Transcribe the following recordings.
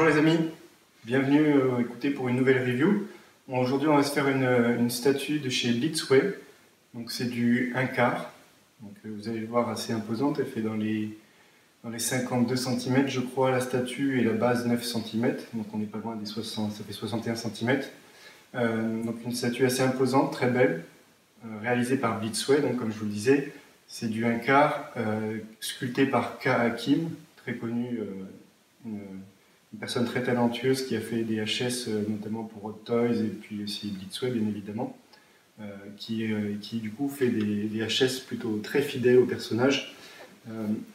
Bonjour les amis, bienvenue écouter pour une nouvelle review. Bon, aujourd'hui on va se faire une statue de chez Beatsway. Donc c'est du 1/4. Donc vous allez le voir, assez imposante, elle fait dans les 52 cm je crois la statue et la base 9 cm. Donc on n'est pas loin des 60, ça fait 61 cm. Donc une statue assez imposante, très belle, réalisée par Beatsway. Donc comme je vous le disais, c'est du 1/4 sculpté par K. Hakim, très connu, une personne très talentueuse qui a fait des HS notamment pour Hot Toys et puis aussi Beatsway bien évidemment, qui du coup fait des HS plutôt très fidèles au personnage.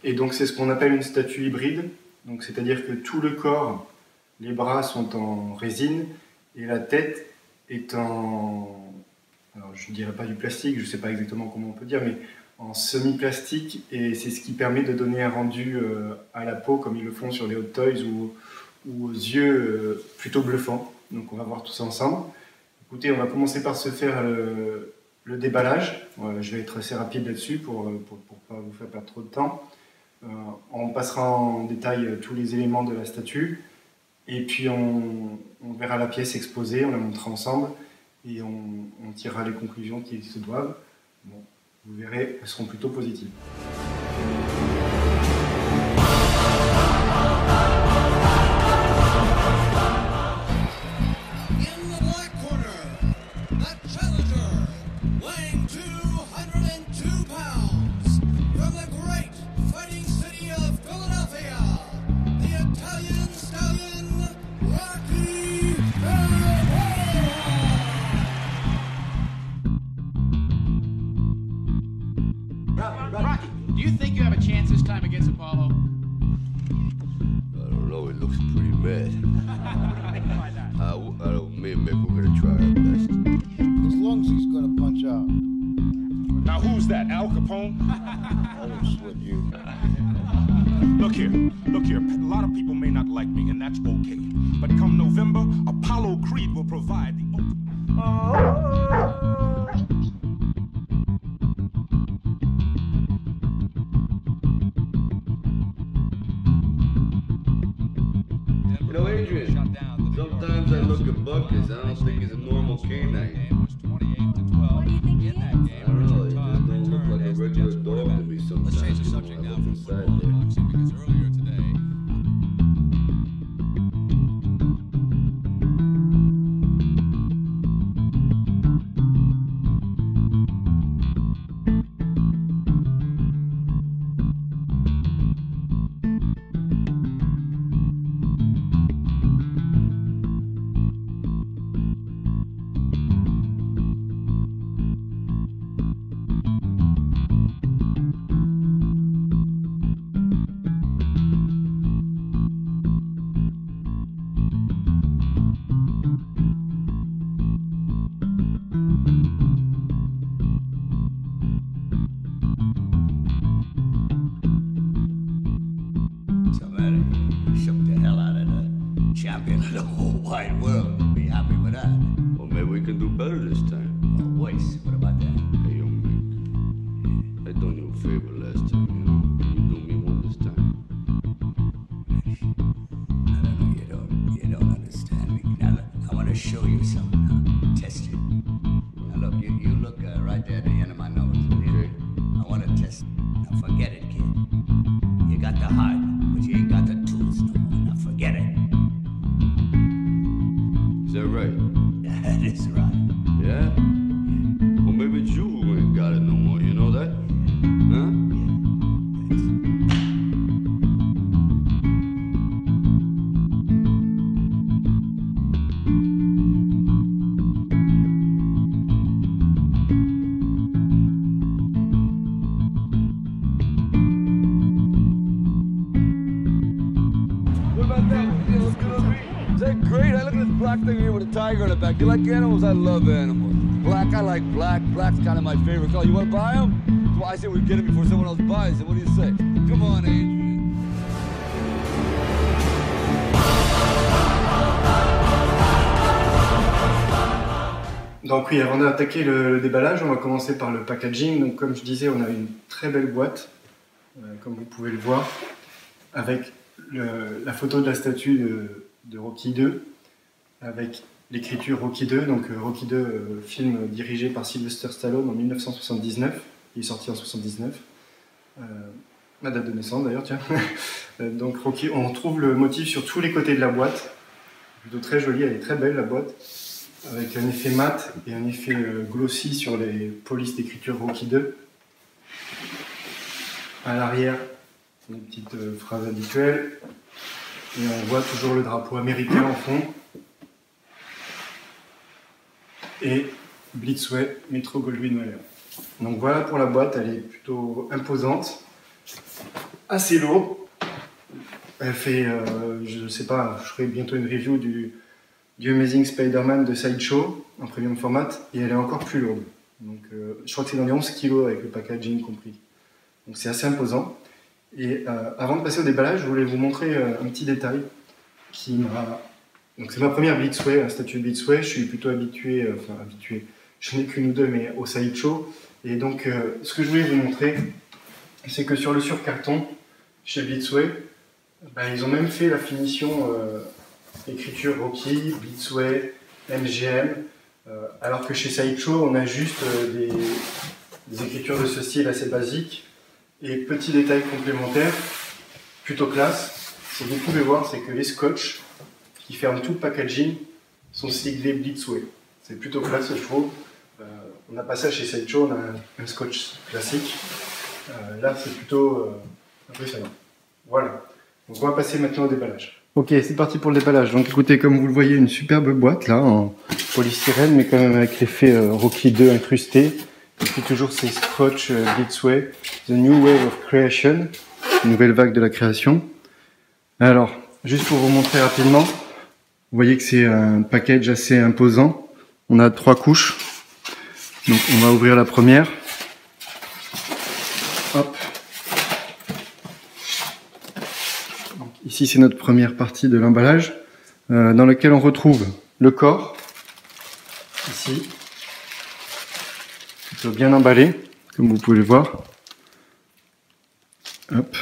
Et donc c'est ce qu'on appelle une statue hybride, donc c'est-à-dire que tout le corps, les bras sont en résine et la tête est en, alors je ne dirais pas du plastique, je ne sais pas exactement comment on peut dire, mais en semi-plastique, et c'est ce qui permet de donner un rendu à la peau comme ils le font sur les Hot Toys ou aux yeux plutôt bluffants. Donc on va voir tout ça ensemble. Écoutez, on va commencer par se faire le déballage. Je vais être assez rapide là-dessus pour ne pas vous faire perdre trop de temps. On passera en détail tous les éléments de la statue et puis on verra la pièce exposée, on la montrera ensemble et on tirera les conclusions qui se doivent. Bon, vous verrez, elles seront plutôt positives. Rocky, do you think you have a chance this time against Apollo? I don't know, he looks pretty mad. Me and Mick, we're gonna try our best. As long as he's gonna punch out. Now who's that, Al Capone? I don't sweat you. Look here, a lot of people may not like me, and that's okay. But come November, Apollo Creed will provide the You know, Adrian, sometimes I look at Buckers, I don't think he's a normal canine. What do you think he is? I don't know, he just don't look like a regular dog to me sometimes. Let's change the you know, subject when I now look from inside football there. and boxing, because earlier today, Shook the hell out of the champion of the whole wide world. Be happy with that. Well, maybe we can do better this time. Oh, Weiss, what about that? Hey, young Mick, I done you a favor last time, you know? Can you do me one this time? I don't know, you don't understand me. Now, look, I want to show you something now. Test you. Now, look, you look right there at the end of my nose. Okay. I want to test. Now, forget it, kid. You got the heart, but you ain't got the tools no more. Now, forget it. Is that right? That is right. Yeah? Well, maybe it's you who ain't got it no more, you know that? Huh? What about that? You know, it's gonna be. Is that great? I look at this black thing here with a tiger on the back. You like animals? I love animals. Black, I like black. Black's kind of my favorite color. You want to buy them? That's why I say we get them before someone else buys them. What do you say? Come on, Adrian. Donc oui, avant d'attaquer le déballage, on va commencer par le packaging. Donc comme je disais, on a une très belle boîte, comme vous pouvez le voir, avec la photo de la statue de Rocky 2, avec l'écriture Rocky 2, donc Rocky 2, film dirigé par Sylvester Stallone en 1979, il est sorti en 79, ma date de naissance d'ailleurs, tiens. Donc Rocky, on retrouve le motif sur tous les côtés de la boîte, plutôt très jolie, elle est très belle la boîte, avec un effet mat et un effet glossy sur les polices d'écriture Rocky 2. À l'arrière, une petite phrase habituelle, et on voit toujours le drapeau américain en fond. Et Blitzway, Metro-Goldwyn-Mayer. Donc voilà pour la boîte, elle est plutôt imposante, assez lourde. Elle fait, je sais pas, je ferai bientôt une review du Amazing Spider-Man de Sideshow en premium format, et elle est encore plus lourde. Donc je crois que c'est dans les 11 kg avec le packaging compris. Donc c'est assez imposant. Et avant de passer au déballage, je voulais vous montrer un petit détail qui m'a... Donc c'est ma première Blitzway, un statut Blitzway, je suis plutôt habitué, je n'ai qu'une ou deux, mais au Sideshow. Et donc ce que je voulais vous montrer, c'est que sur le surcarton, chez Blitzway, ils ont même fait la finition écriture Rocky, Blitzway, MGM, alors que chez Sideshow, on a juste des écritures de ce style assez basiques. Et petit détail complémentaire, plutôt classe, ce que vous pouvez voir, c'est que les scotch qui ferment tout le packaging sont siglés Blitzway. C'est plutôt classe, je trouve. On n'a pas ça chez Sideshow, on a un scotch classique. Là, c'est plutôt impressionnant. Voilà. Donc on va passer maintenant au déballage. Ok, c'est parti pour le déballage. Donc écoutez, comme vous le voyez, une superbe boîte là, en polystyrène, mais quand même avec l'effet Rocky 2 incrusté. Et puis toujours ces scotch Blitzway, The New Wave of Creation, nouvelle vague de la création. Alors, juste pour vous montrer rapidement, vous voyez que c'est un package assez imposant. On a 3 couches. Donc on va ouvrir la première. Hop. Donc, ici c'est notre première partie de l'emballage, dans laquelle on retrouve le corps, ici, plutôt bien emballé, comme vous pouvez le voir. Hop.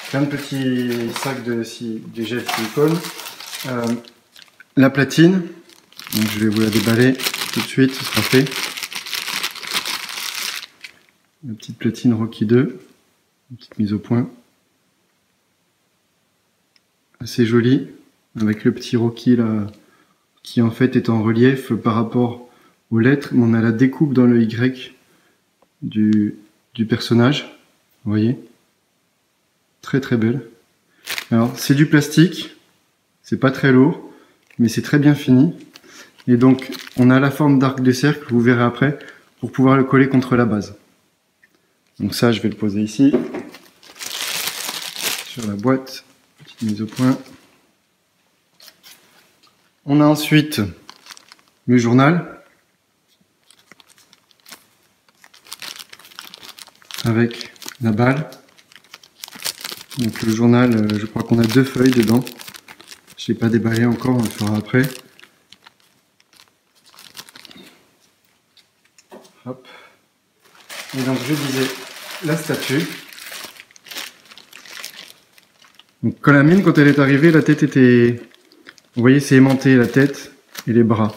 Plein de petits sacs de gel silicone. La platine, donc je vais vous la déballer tout de suite, ce sera fait. La petite platine Rocky 2, une petite mise au point. Assez jolie, avec le petit Rocky là, qui en fait est en relief par rapport aux lettres, mais on a la découpe dans le Y du personnage, vous voyez. Très très belle. Alors c'est du plastique, c'est pas très lourd, mais c'est très bien fini. Et donc on a la forme d'arc de cercle, vous verrez après, pour pouvoir le coller contre la base. Donc ça je vais le poser ici, sur la boîte, petite mise au point. On a ensuite le journal, avec la balle. Donc le journal, je crois qu'on a 2 feuilles dedans. Je ne l'ai pas déballé encore, on le fera après. Hop. Et donc je disais la statue. Donc quand la mienne, quand elle est arrivée, la tête était... Vous voyez, c'est aimanté la tête et les bras.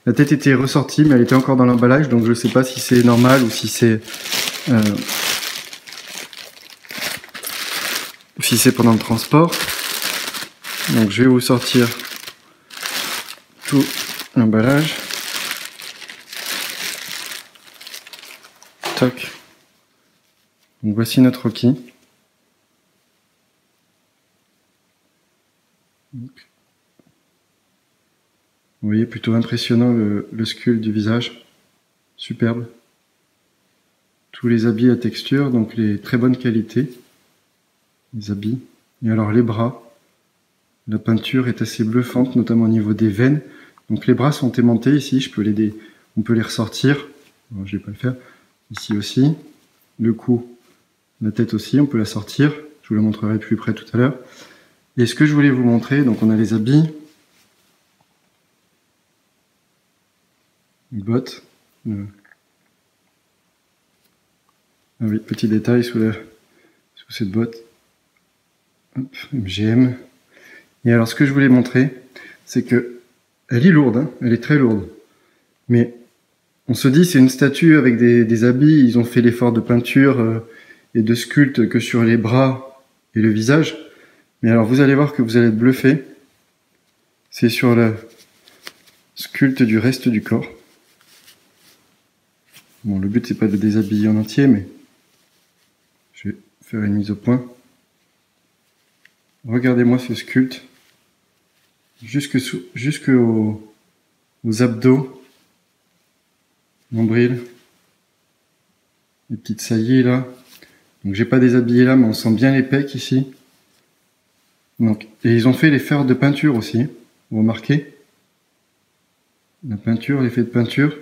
La tête était ressortie, mais elle était encore dans l'emballage, donc je ne sais pas si c'est normal ou si c'est... si c'est pendant le transport. Donc je vais vous sortir tout l'emballage. Toc. Donc voici notre Rocky. Vous voyez, plutôt impressionnant le sculpte du visage. Superbe. Tous les habits à texture, donc les très bonnes qualités. Les habits. Et alors les bras. La peinture est assez bluffante, notamment au niveau des veines. Donc les bras sont aimantés ici, on peut les ressortir. Alors, je ne vais pas le faire. Ici aussi. Le cou, la tête aussi, on peut la sortir. Je vous la montrerai plus près tout à l'heure. Et ce que je voulais vous montrer, donc on a les habits. Les bottes. Ah oui, petit détail sous cette botte. Hop, MGM. Et alors ce que je voulais montrer, c'est que elle est lourde, hein, elle est très lourde. Mais on se dit c'est une statue avec des habits, ils ont fait l'effort de peinture et de sculpte que sur les bras et le visage. Mais alors vous allez voir que vous allez être bluffé. C'est sur le sculpte du reste du corps. Bon, le but c'est pas de déshabiller en entier, mais je vais faire une mise au point. Regardez-moi ce sculpte. Jusqu'aux abdos, nombril, les petites saillies là. Donc j'ai pas déshabillé là, mais on sent bien les pecs ici. Donc, et ils ont fait les fers de peinture aussi. Vous remarquez? La peinture, l'effet de peinture.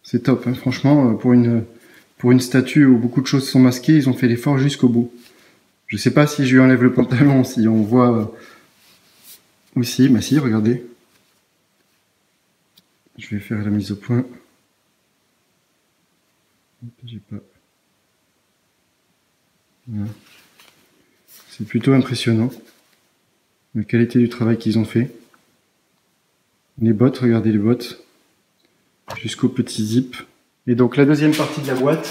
C'est top, hein. Franchement, pour une statue où beaucoup de choses sont masquées, ils ont fait l'effort jusqu'au bout. Je sais pas si je lui enlève le pantalon, si on voit aussi, bah si, regardez. Je vais faire la mise au point. J'ai pas. Voilà. C'est plutôt impressionnant. La qualité du travail qu'ils ont fait. Les bottes, regardez les bottes. Jusqu'au petit zip. Et donc la deuxième partie de la boîte.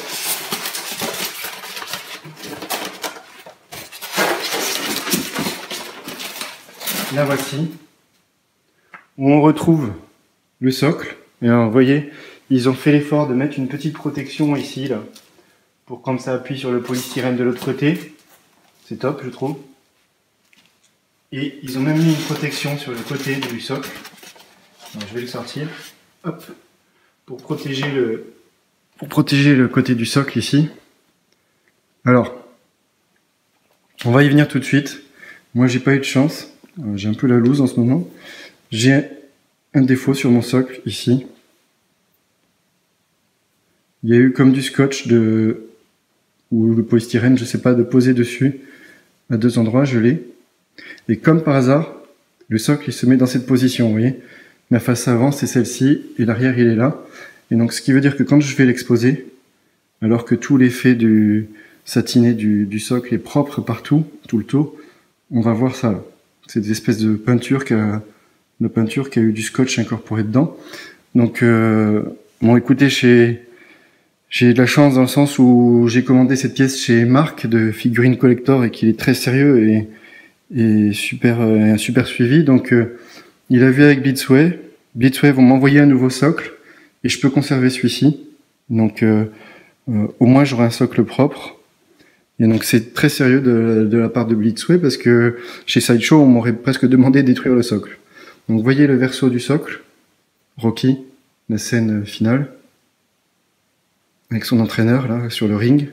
La voici. Où on retrouve le socle. Et alors vous voyez, ils ont fait l'effort de mettre une petite protection ici, là. Pour quand ça appuie sur le polystyrène de l'autre côté. C'est top, je trouve. Et ils ont même mis une protection sur le côté du socle. Alors, je vais le sortir. Hop. Pour protéger le côté du socle ici. Alors, on va y venir tout de suite. Moi, j'ai pas eu de chance. J'ai un peu la loose en ce moment. J'ai un défaut sur mon socle ici. Il y a eu comme du scotch ou le polystyrène, je sais pas, de poser dessus à deux endroits, je l'ai. Et comme par hasard, le socle il se met dans cette position, vous voyez. Ma face avant c'est celle-ci et l'arrière il est là. Et donc ce qui veut dire que quand je vais l'exposer, alors que tout l'effet du satiné du socle est propre partout, tout le tour, on va voir ça. C'est des espèces de peinture qui a eu du scotch incorporé dedans. Donc bon, écoutez, j'ai de la chance dans le sens où j'ai commandé cette pièce chez Marc de Figurine Collector et qu'il est très sérieux et un super suivi. Donc il a vu avec Blitzway. Blitzway vont m'envoyer un nouveau socle et je peux conserver celui-ci. Donc au moins j'aurai un socle propre. Et donc c'est très sérieux de la part de Blitzway parce que chez Sideshow on m'aurait presque demandé de détruire le socle. Donc vous voyez le verso du socle, Rocky, la scène finale, avec son entraîneur là sur le ring.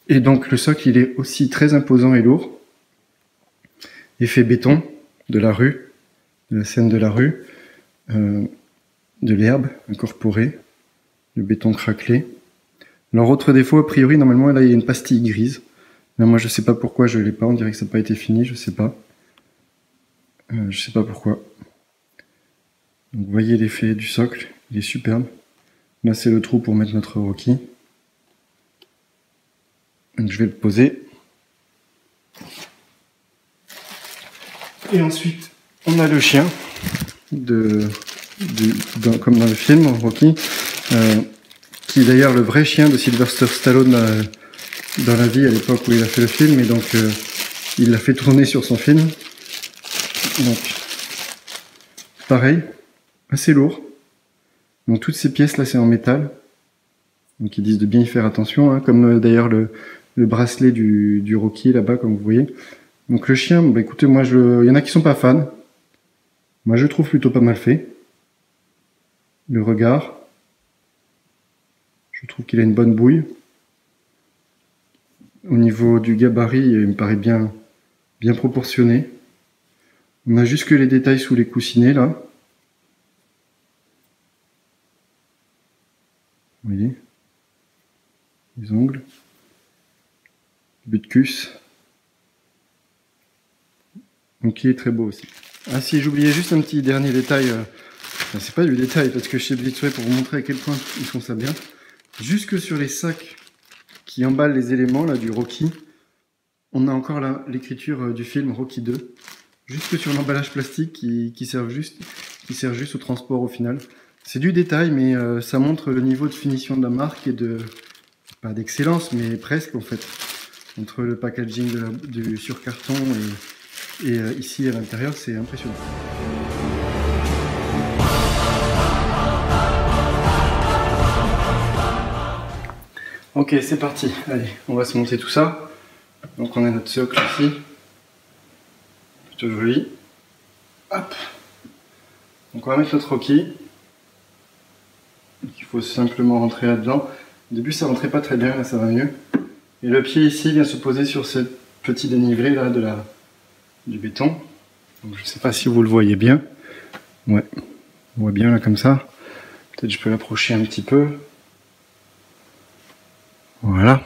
Et donc le socle il est aussi très imposant et lourd. Effet béton de la rue, de la scène de la rue, de l'herbe incorporée, le béton craquelé. Alors autre défaut, a priori normalement là il y a une pastille grise. Mais moi je sais pas pourquoi je l'ai pas, on dirait que ça n'a pas été fini, je sais pas. Je sais pas pourquoi. Donc vous voyez l'effet du socle, il est superbe. Là c'est le trou pour mettre notre Rocky. Donc je vais le poser. Et ensuite on a le chien, comme dans le film Rocky, qui est d'ailleurs le vrai chien de Sylvester Stallone dans la vie à l'époque où il a fait le film, et donc il l'a fait tourner sur son film. Donc pareil, assez lourd. Donc toutes ces pièces là c'est en métal, donc ils disent de bien y faire attention, hein, comme d'ailleurs le bracelet du Rocky là-bas comme vous voyez. Donc le chien, bah écoutez, moi il y en a qui sont pas fans, moi je le trouve plutôt pas mal fait. Le regard, je trouve qu'il a une bonne bouille. Au niveau du gabarit, il me paraît bien proportionné. On a juste que les détails sous les coussinets là. Vous voyez, les ongles, le butkus. Donc il est très beau aussi. Ah si, j'oubliais juste un petit dernier détail. Enfin, c'est pas du détail parce que chez Blitzway, pour vous montrer à quel point ils font ça bien, jusque sur les sacs qui emballent les éléments là du Rocky, On a encore l'écriture du film Rocky 2, juste sur l'emballage plastique qui sert juste au transport au final. C'est du détail, mais ça montre le niveau de finition de la marque et pas d'excellence, mais presque en fait. Entre le packaging sur carton et ici à l'intérieur, c'est impressionnant. Ok, c'est parti. Allez, on va se monter tout ça. Donc on a notre socle ici. Plutôt joli. Hop. Donc on va mettre notre Rocky. Il faut simplement rentrer là-dedans. Au début ça rentrait pas très bien, là ça va mieux. Et le pied ici vient se poser sur ce petit dénivelé là du béton. Donc je sais pas si vous le voyez bien. Ouais, on voit bien là comme ça. Peut-être je peux l'approcher un petit peu. Voilà.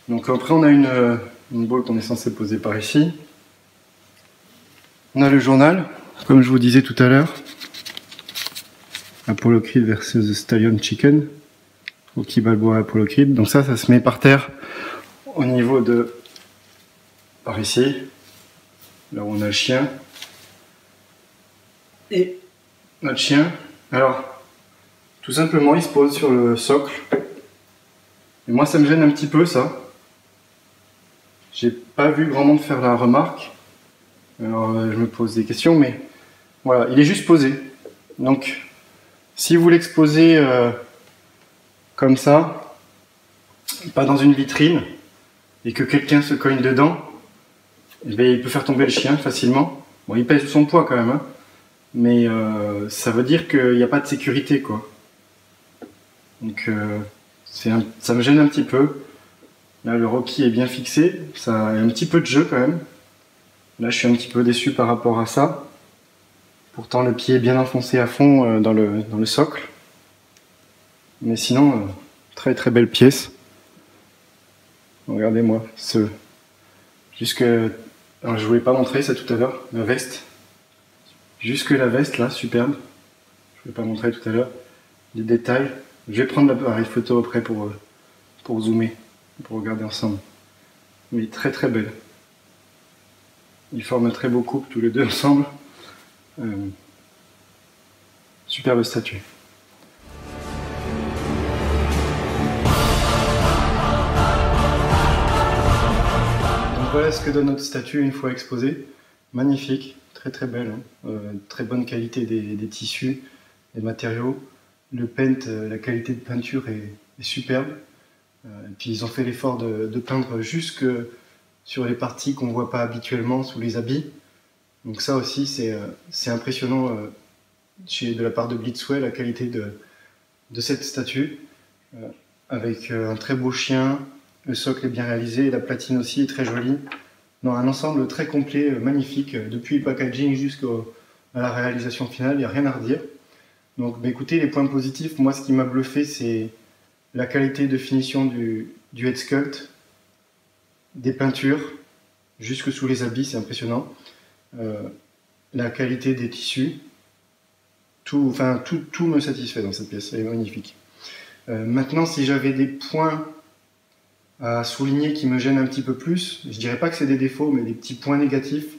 Donc après on a une boule qu'on est censé poser par ici. On a le journal, comme je vous disais tout à l'heure. Apollo Creed versus Stallion Chicken. Rocky Balboa Apollo Creed. Donc ça se met par terre au niveau de... par ici. Là où on a le chien. Et notre chien, alors, tout simplement il se pose sur le socle. Et moi ça me gêne un petit peu ça. J'ai pas vu grand monde faire la remarque. Alors je me pose des questions, mais voilà, il est juste posé. Donc si vous l'exposez comme ça, pas dans une vitrine, et que quelqu'un se cogne dedans, eh bien, il peut faire tomber le chien facilement. Bon, il pèse son poids quand même, hein, mais ça veut dire qu'il n'y a pas de sécurité, quoi. Donc ça me gêne un petit peu. Là, le Rocky est bien fixé, ça a un petit peu de jeu quand même. Là, je suis un petit peu déçu par rapport à ça. Pourtant, le pied est bien enfoncé à fond dans le socle. Mais sinon, très très belle pièce. Regardez-moi, alors, je voulais pas montrer ça tout à l'heure, la veste. Jusque la veste, là, superbe. Je voulais pas montrer tout à l'heure. Les détails. Je vais prendre l'appareil photo après pour zoomer, pour regarder ensemble. Mais très très belle. Ils forment un très beau couple tous les deux ensemble. Superbe statue. Donc voilà ce que donne notre statue une fois exposée. Magnifique, très très belle. Hein. Très bonne qualité des tissus, des matériaux. Le paint, la qualité de peinture est superbe. Et puis ils ont fait l'effort de peindre jusque sur les parties qu'on ne voit pas habituellement sous les habits. Donc ça aussi c'est impressionnant de la part de Blitzway, la qualité de cette statue. Avec un très beau chien, le socle est bien réalisé, la platine aussi est très jolie. Non, un ensemble très complet, magnifique, depuis le packaging jusqu'à la réalisation finale, il n'y a rien à redire. Donc bah, écoutez, les points positifs, moi ce qui m'a bluffé c'est la qualité de finition du head sculpt, des peintures, jusque sous les habits, c'est impressionnant. La qualité des tissus, tout me satisfait dans cette pièce, elle est magnifique. Maintenant, si j'avais des points à souligner qui me gênent un petit peu plus, je dirais pas que c'est des défauts, mais des petits points négatifs,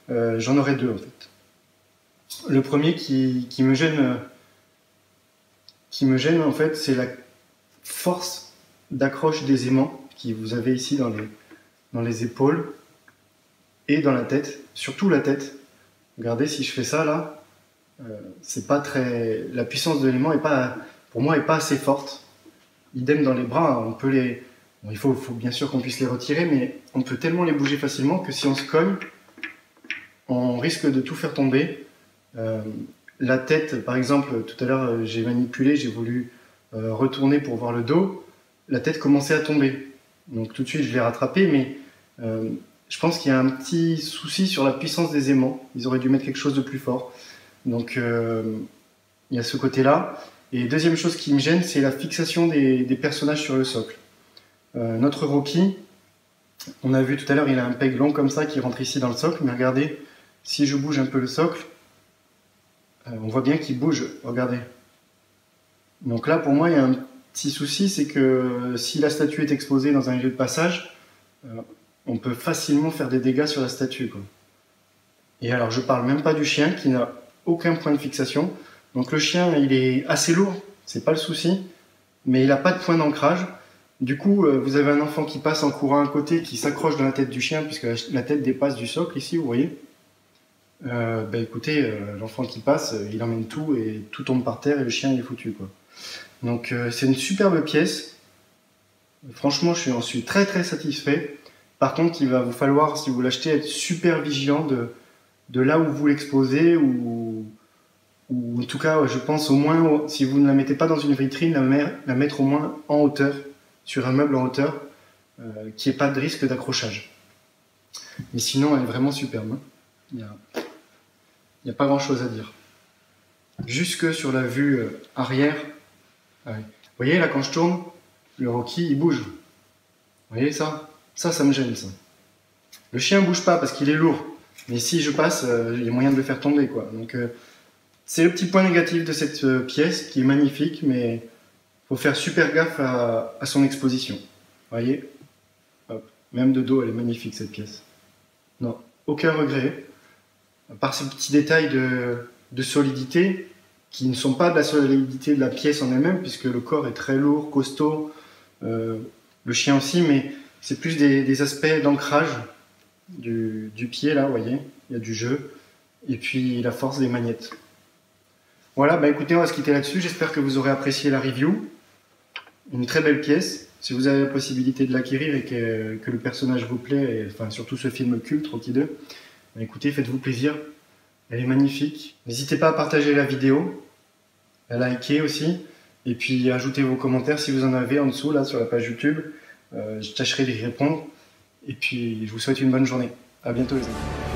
j'en aurais deux en fait. Le premier qui me gêne en fait, c'est la force d'accroche des aimants que vous avez ici dans les épaules et dans la tête, surtout la tête. Regardez, si je fais ça là, c'est pas très, la puissance de l'aimant pour moi est pas assez forte. Idem dans les bras, on peut bon, il faut bien sûr qu'on puisse les retirer, mais on peut tellement les bouger facilement que si on se cogne, on risque de tout faire tomber. La tête, par exemple, tout à l'heure j'ai manipulé, j'ai voulu retourner pour voir le dos, la tête commençait à tomber. Donc tout de suite je l'ai rattrapé, mais je pense qu'il y a un petit souci sur la puissance des aimants. Ils auraient dû mettre quelque chose de plus fort. Donc il y a ce côté-là. Et deuxième chose qui me gêne, c'est la fixation des personnages sur le socle. Notre Rocky, on a vu tout à l'heure, il a un peg long comme ça qui rentre ici dans le socle, mais regardez, si je bouge un peu le socle, on voit bien qu'il bouge, regardez. Donc là, pour moi, il y a un petit souci, c'est que si la statue est exposée dans un lieu de passage, on peut facilement faire des dégâts sur la statue, quoi. Et alors je parle même pas du chien qui n'a aucun point de fixation. Donc le chien il est assez lourd, c'est pas le souci, mais il n'a pas de point d'ancrage. Du coup vous avez un enfant qui passe en courant à côté, qui s'accroche dans la tête du chien puisque la tête dépasse du socle ici, vous voyez. Écoutez, l'enfant qui passe, il emmène tout et tout tombe par terre et le chien il est foutu, quoi. Donc c'est une superbe pièce. Franchement j'en suis très très satisfait. Par contre il va vous falloir, si vous l'achetez, être super vigilant de là où vous l'exposez, ou en tout cas je pense au moins, si vous ne la mettez pas dans une vitrine, la mettre au moins en hauteur, sur un meuble en hauteur, qu'il n'y ait pas de risque d'accrochage. Mais sinon elle est vraiment superbe, hein. Il n'y a pas grand chose à dire. Jusque sur la vue arrière, vous voyez là quand je tourne, le Rocky il bouge. Vous voyez ça me gêne, ça. Le chien bouge pas parce qu'il est lourd. Mais si je passe, il y a moyen de le faire tomber, quoi. Donc c'est le petit point négatif de cette pièce qui est magnifique, mais il faut faire super gaffe à son exposition. Vous voyez, hop. Même de dos, elle est magnifique cette pièce. Non, aucun regret. À part ces petits détails de solidité qui ne sont pas de la solidité de la pièce en elle-même, puisque le corps est très lourd, costaud, le chien aussi, mais c'est plus des aspects d'ancrage du pied, là, vous voyez, il y a du jeu, et puis la force des magnettes. Voilà, écoutez, on va se quitter là-dessus. J'espère que vous aurez apprécié la review. Une très belle pièce. Si vous avez la possibilité de l'acquérir et que le personnage vous plaît, et, enfin surtout ce film culte, Rocky 2, écoutez, faites-vous plaisir. Elle est magnifique. N'hésitez pas à partager la vidéo, à liker aussi, et puis ajoutez vos commentaires si vous en avez en dessous, là, sur la page YouTube. Je tâcherai d'y répondre. Et puis, je vous souhaite une bonne journée. À bientôt les amis.